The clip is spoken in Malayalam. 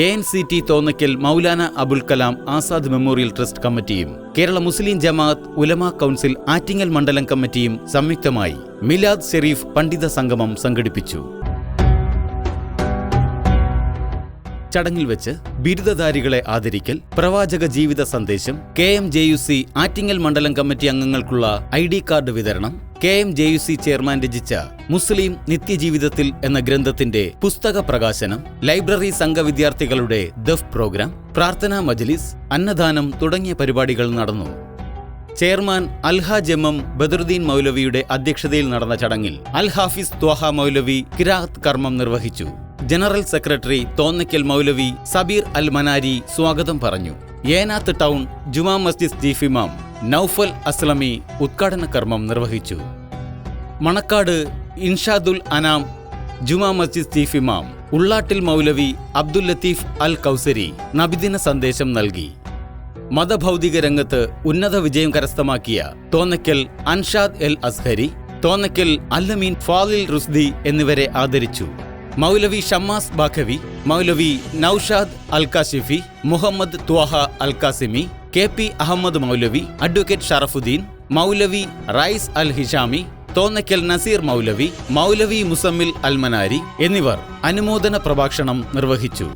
ANCT Thonnakkal Maulana Abul Kalam Azad memorial trust കമ്മിറ്റിയും കേരള മുസ്ലിം ജമാഅത്ത് ഉലമാ കൗൺസിൽ ആറ്റിങ്ങൽ മണ്ഡലം കമ്മിറ്റിയും സംയുക്തമായി മിലാദ് ഷെരീഫ് പണ്ഡിത സംഗമം സംഘടിപ്പിച്ചു. ചടങ്ങിൽ വെച്ച് ബിരുദധാരികളെ ആദരിക്കൽ, പ്രവാചക ജീവിത സന്ദേശം, KMJUC ആറ്റിങ്ങൽ മണ്ഡലം കമ്മിറ്റി അംഗങ്ങൾക്കുള്ള ID കാർഡ് വിതരണം, KMJUC ചെയർമാൻ രചിച്ച മുസ്ലിം നിത്യജീവിതത്തിൽ എന്ന ഗ്രന്ഥത്തിന്റെ പുസ്തക പ്രകാശനം, ലൈബ്രറി സംഘ വിദ്യാർത്ഥികളുടെ ദഫ് പ്രോഗ്രാം, പ്രാർത്ഥനാ മജ്ലിസ്, അന്നദാനം തുടങ്ങിയ പരിപാടികൾ നടന്നു. ചെയർമാൻ അൽഹാജ് MM ബദറുദ്ദീൻ മൗലവിയുടെ അധ്യക്ഷതയിൽ നടന്ന ചടങ്ങിൽ അൽ ഹാഫിസ് ത്വാഹ മൗലവി ഖിറാഅത്ത് കർമ്മം നിർവഹിച്ചു. ജനറൽ സെക്രട്ടറി തോന്നയ്ക്കൽ മൗലവി സബീർ അൽ മനാരി സ്വാഗതം പറഞ്ഞു. ഏനാത്ത് ടൗൺ ജുമാ മസ്ജിദ് ചീഫ് ഇമാം നൌഫൽ അസ്ലമി ഉദ്ഘാടന കർമ്മം നിർവഹിച്ചു. മണക്കാട് ഇൻഷാദുൽ അനാം ജുമാ മസ്ജിദ് ചീഫ് ഇമാം ഉള്ളാട്ടിൽ മൗലവി അബ്ദുൽ ലത്തീഫ് അൽ കൗസരി നബിദിന സന്ദേശം നൽകി. മതഭൗതിക രംഗത്ത് ഉന്നത വിജയം കരസ്ഥമാക്കിയ തോന്നയ്ക്കൽ അൻഷാദ് എൽ അസ്ഹരി, തോന്നയ്ക്കൽ അല്ലമീൻ ഫാലിൽ റുസ്ദി എന്നിവരെ ആദരിച്ചു. മൗലവി ഷമ്മാസ് ബാഖവി, മൗലവി നൌഷാദ് അൽ കാശിഫി, മുഹമ്മദ് ത്വാഹ അൽ കാസിമി, KP അഹമ്മദ് മൗലവി, അഡ്വക്കേറ്റ് ഷറഫുദ്ദീൻ, മൗലവി റൈസ് അൽ ഹിഷാമി, തോന്നയ്ക്കൽ നസീർ മൗലവി, മൗലവി മുസമ്മിൽ അൽ മനാരി എന്നിവർ അനുമോദന പ്രഭാഷണം നിർവഹിച്ചു.